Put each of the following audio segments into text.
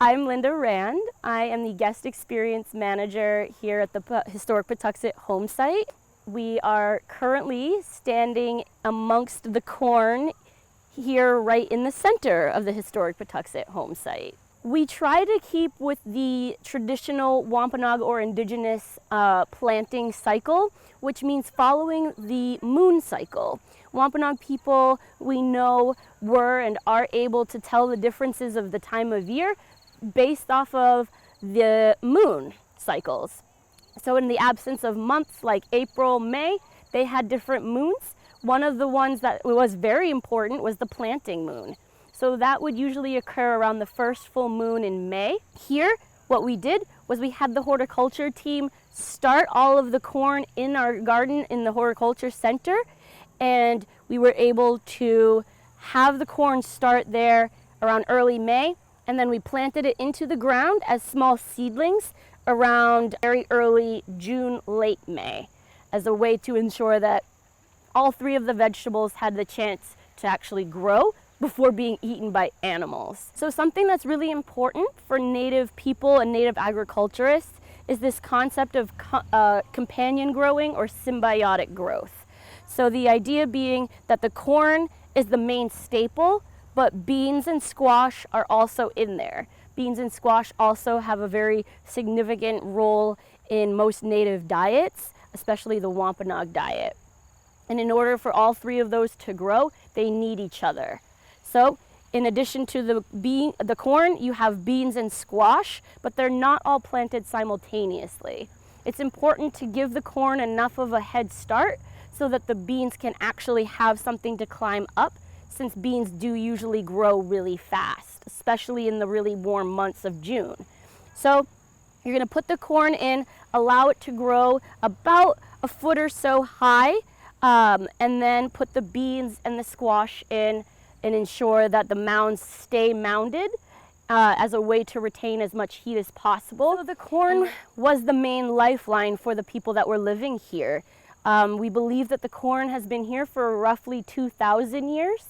I'm Linda Rand. I am the Guest Experience Manager here at the Historic Patuxet Homesite. We are currently standing amongst the corn here right in the center of the Historic Patuxet Homesite. We try to keep with the traditional Wampanoag or Indigenous planting cycle, which means following the moon cycle. Wampanoag people, we know, were and are able to tell the differences of the time of year based off of the moon cycles. So in the absence of months like April, May, they had different moons. One of the ones that was very important was the planting moon. So that would usually occur around the first full moon in May. Here, what we did was we had the horticulture team start all of the corn in our garden in the horticulture center, and we were able to have the corn start there around early May, and then we planted it into the ground as small seedlings around very early June, late May, as a way to ensure that all three of the vegetables had the chance to actually grow before being eaten by animals. So something that's really important for Native people and Native agriculturists is this concept of companion growing or symbiotic growth. So the idea being that the corn is the main staple, but beans and squash are also in there. Beans and squash also have a very significant role in most Native diets, especially the Wampanoag diet. And in order for all three of those to grow, they need each other. So in addition to the corn, you have beans and squash, but they're not all planted simultaneously. It's important to give the corn enough of a head start so that the beans can actually have something to climb up, since beans do usually grow really fast, especially in the really warm months of June. So you're going to put the corn in, allow it to grow about a foot or so high, and then put the beans and the squash in and ensure that the mounds stay mounded as a way to retain as much heat as possible. So the corn was the main lifeline for the people that were living here. We believe that the corn has been here for roughly 2,000 years.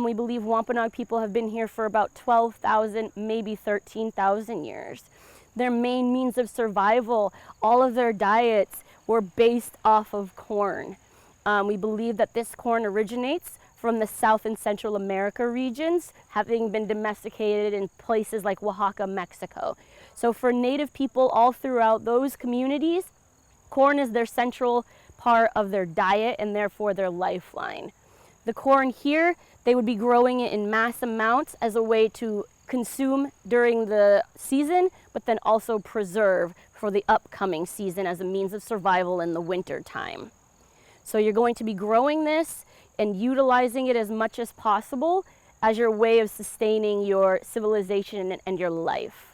We believe Wampanoag people have been here for about 12,000, maybe 13,000 years. Their main means of survival, all of their diets were based off of corn. We believe that this corn originates from the South and Central America regions, having been domesticated in places like Oaxaca, Mexico. So for Native people all throughout those communities, corn is their central part of their diet and therefore their lifeline. The corn here, they would be growing it in mass amounts as a way to consume during the season, but then also preserve for the upcoming season as a means of survival in the winter time. So you're going to be growing this and utilizing it as much as possible as your way of sustaining your civilization and your life.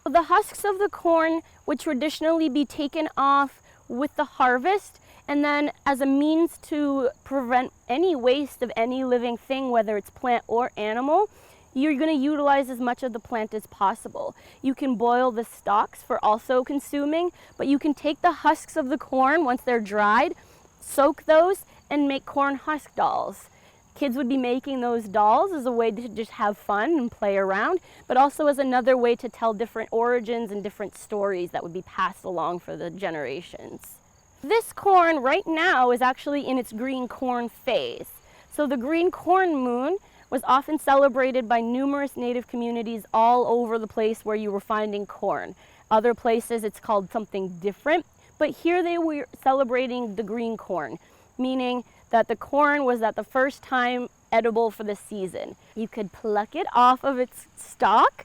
The husks of the corn would traditionally be taken off with the harvest, and then as a means to prevent any waste of any living thing, whether it's plant or animal, you're going to utilize as much of the plant as possible. You can boil the stalks for also consuming, but you can take the husks of the corn once they're dried, soak those, and make corn husk dolls. Kids would be making those dolls as a way to just have fun and play around, but also as another way to tell different origins and different stories that would be passed along for the generations. This corn right now is actually in its green corn phase. So the green corn moon was often celebrated by numerous Native communities all over the place where you were finding corn. Other places it's called something different, but here they were celebrating the green corn, meaning that the corn was at the first time edible for the season. You could pluck it off of its stalk,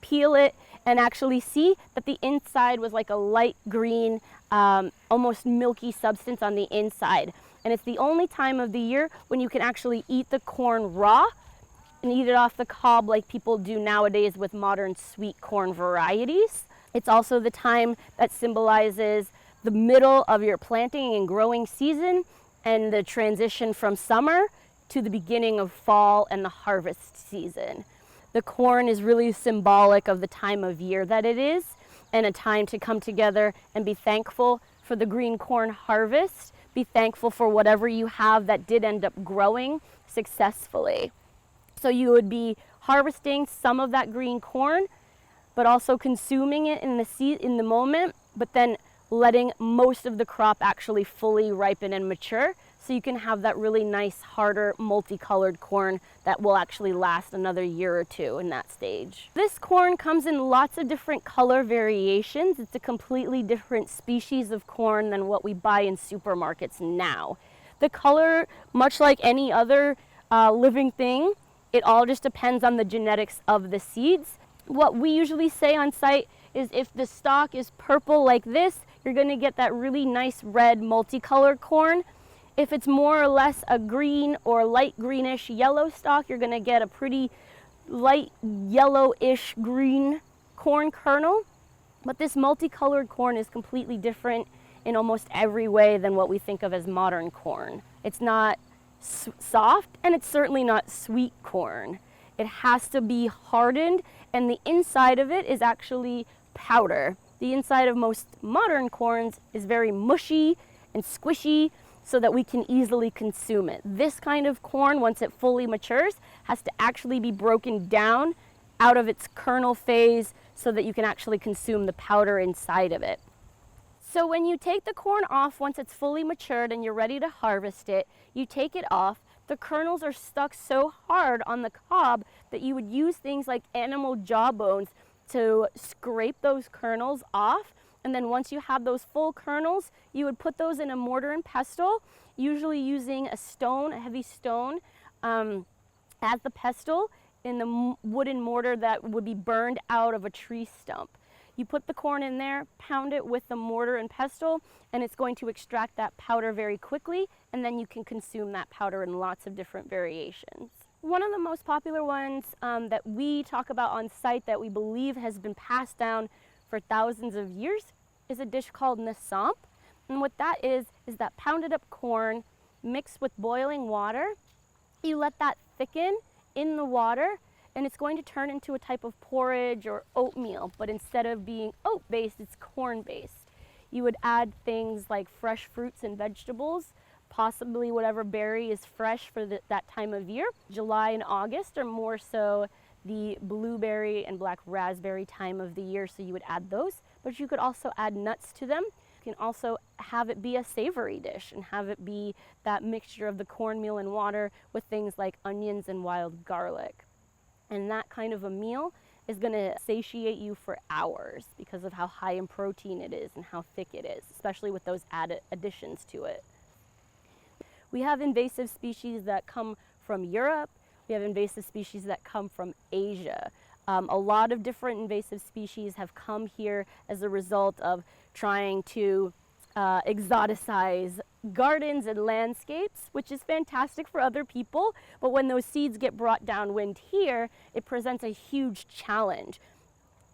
peel it, and actually see that the inside was like a light green, almost milky substance on the inside. And it's the only time of the year when you can actually eat the corn raw and eat it off the cob like people do nowadays with modern sweet corn varieties. It's also the time that symbolizes the middle of your planting and growing season and the transition from summer to the beginning of fall and the harvest season. The corn is really symbolic of the time of year that it is, and a time to come together and be thankful for the green corn harvest, be thankful for whatever you have that did end up growing successfully. So you would be harvesting some of that green corn, but also consuming it in the moment, but then letting most of the crop actually fully ripen and mature, so you can have that really nice, harder, multicolored corn that will actually last another year or two in that stage. This corn comes in lots of different color variations. It's a completely different species of corn than what we buy in supermarkets now. The color, much like any other living thing, it all just depends on the genetics of the seeds. What we usually say on site is if the stalk is purple like this, you're going to get that really nice red multicolored corn. If it's more or less a green or light greenish yellow stalk, you're going to get a pretty light yellowish green corn kernel. But this multicolored corn is completely different in almost every way than what we think of as modern corn. It's not soft, and it's certainly not sweet corn. It has to be hardened, and the inside of it is actually powder. The inside of most modern corns is very mushy and squishy so that we can easily consume it. This kind of corn, once it fully matures, has to actually be broken down out of its kernel phase so that you can actually consume the powder inside of it. So when you take the corn off, once it's fully matured and you're ready to harvest it, you take it off. The kernels are stuck so hard on the cob that you would use things like animal jawbones to scrape those kernels off. And then once you have those full kernels, you would put those in a mortar and pestle, usually using a stone, a heavy stone, as the pestle in the wooden mortar that would be burned out of a tree stump. You put the corn in there, pound it with the mortar and pestle, and it's going to extract that powder very quickly, and then you can consume that powder in lots of different variations. One of the most popular ones that we talk about on site that we believe has been passed down for thousands of years is a dish called nasamp. And what that is that pounded up corn mixed with boiling water. You let that thicken in the water, and it's going to turn into a type of porridge or oatmeal, but instead of being oat-based, it's corn-based. You would add things like fresh fruits and vegetables, possibly whatever berry is fresh for that time of year. July and August are more so the blueberry and black raspberry time of the year, so you would add those, but you could also add nuts to them. You can also have it be a savory dish and have it be that mixture of the cornmeal and water with things like onions and wild garlic. And that kind of a meal is going to satiate you for hours because of how high in protein it is and how thick it is, especially with those added additions to it. We have invasive species that come from Europe. We have invasive species that come from Asia. A lot of different invasive species have come here as a result of trying to exoticize gardens and landscapes, which is fantastic for other people, but when those seeds get brought downwind here, it presents a huge challenge.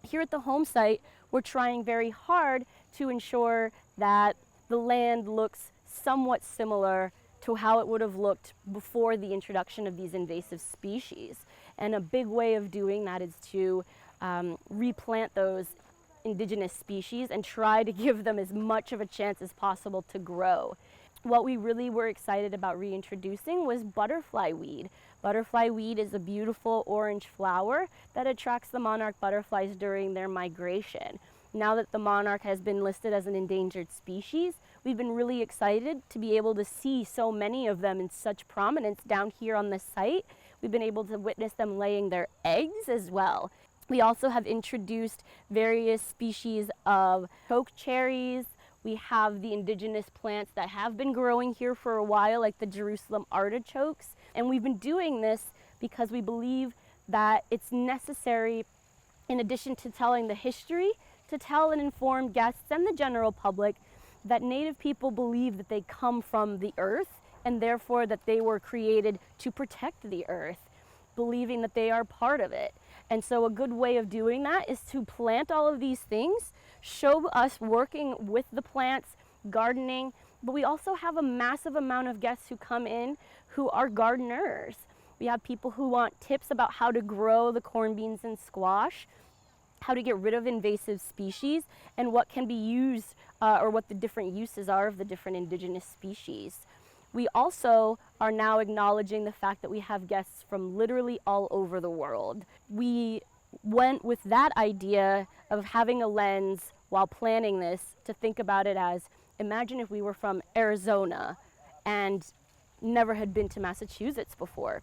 Here at the home site, we're trying very hard to ensure that the land looks somewhat similar to how it would have looked before the introduction of these invasive species. And a big way of doing that is to replant those indigenous species and try to give them as much of a chance as possible to grow. What we really were excited about reintroducing was butterfly weed. Butterfly weed is a beautiful orange flower that attracts the monarch butterflies during their migration. Now that the monarch has been listed as an endangered species, we've been really excited to be able to see so many of them in such prominence down here on this site. We've been able to witness them laying their eggs as well. We also have introduced various species of chokecherries. We have the indigenous plants that have been growing here for a while, like the Jerusalem artichokes. And we've been doing this because we believe that it's necessary, in addition to telling the history, to tell and inform guests and the general public that Native people believe that they come from the earth and therefore that they were created to protect the earth, believing that they are part of it. And so a good way of doing that is to plant all of these things, show us working with the plants, gardening, but we also have a massive amount of guests who come in who are gardeners. We have people who want tips about how to grow the corn, beans, and squash, how to get rid of invasive species, and what can be used or what the different uses are of the different indigenous species. We also are now acknowledging the fact that we have guests from literally all over the world. We went with that idea of having a lens while planning this to think about it as, imagine if we were from Arizona and never had been to Massachusetts before.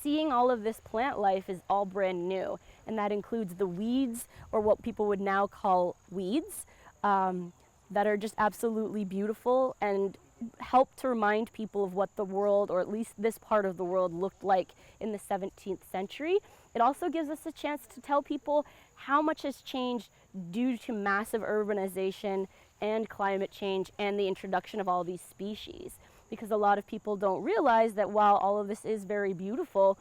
Seeing all of this plant life is all brand new, and that includes the weeds, or what people would now call weeds, that are just absolutely beautiful and help to remind people of what the world, or at least this part of the world, looked like in the 17th century. It also gives us a chance to tell people how much has changed due to massive urbanization and climate change and the introduction of all these species. Because a lot of people don't realize that while all of this is very beautiful,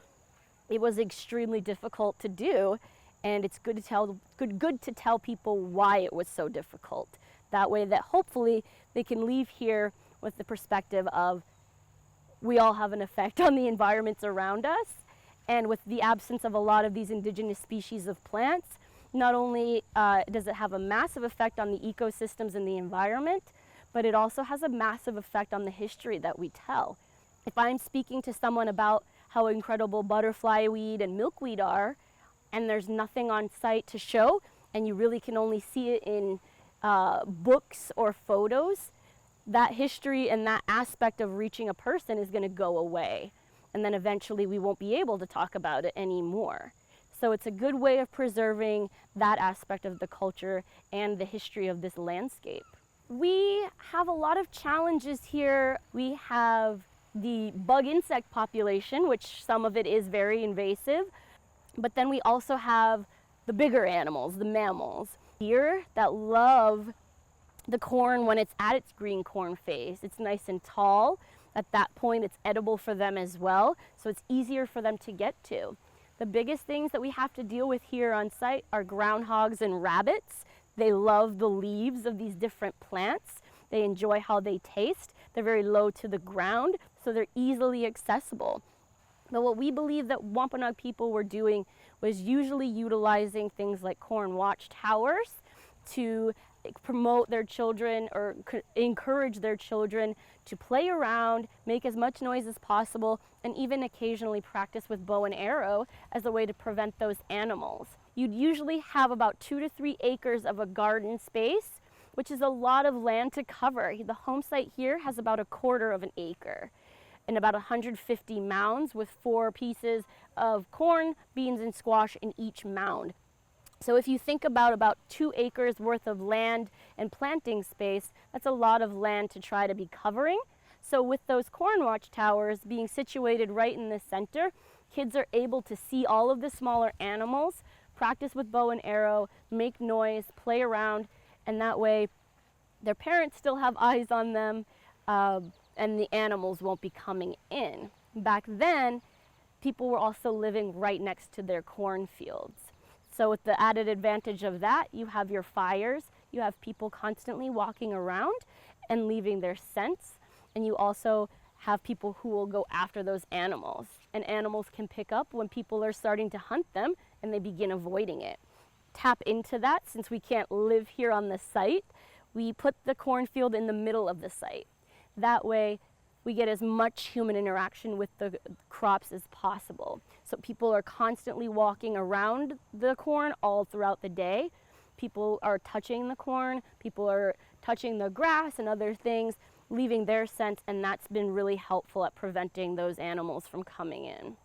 it was extremely difficult to do, and it's good to tell people why it was so difficult. That way that hopefully they can leave here with the perspective of, we all have an effect on the environments around us, and with the absence of a lot of these indigenous species of plants, not only does it have a massive effect on the ecosystems and the environment, but it also has a massive effect on the history that we tell. If I'm speaking to someone about how incredible butterfly weed and milkweed are, and there's nothing on site to show, and you really can only see it in books or photos, that history and that aspect of reaching a person is going to go away. And then eventually we won't be able to talk about it anymore. So it's a good way of preserving that aspect of the culture and the history of this landscape. We have a lot of challenges here. We have the bug insect population, which some of it is very invasive, but then we also have the bigger animals, the mammals, here that love the corn when it's at its green corn phase. It's nice and tall. At that point, it's edible for them as well, so it's easier for them to get to. The biggest things that we have to deal with here on site are groundhogs and rabbits. They love the leaves of these different plants. They enjoy how they taste. They're very low to the ground, so they're easily accessible. But what we believe that Wampanoag people were doing was usually utilizing things like corn watchtowers to promote their children or encourage their children to play around, make as much noise as possible, and even occasionally practice with bow and arrow as a way to prevent those animals. You'd usually have about 2 to 3 acres of a garden space, which is a lot of land to cover. The home site here has about 1/4 of an acre and about 150 mounds with 4 pieces of corn, beans, and squash in each mound. So if you think about 2 acres worth of land and planting space, that's a lot of land to try to be covering. So with those corn watchtowers being situated right in the center, kids are able to see all of the smaller animals, practice with bow and arrow, make noise, play around, and that way their parents still have eyes on them, and the animals won't be coming in. Back then, people were also living right next to their cornfields. So with the added advantage of that, you have your fires, you have people constantly walking around and leaving their scents, and you also have people who will go after those animals. And animals can pick up when people are starting to hunt them and they begin avoiding it. Tap into that, since we can't live here on the site, we put the cornfield in the middle of the site. That way, we get as much human interaction with the crops as possible. So people are constantly walking around the corn all throughout the day. People are touching the corn, people are touching the grass and other things, leaving their scent, and that's been really helpful at preventing those animals from coming in.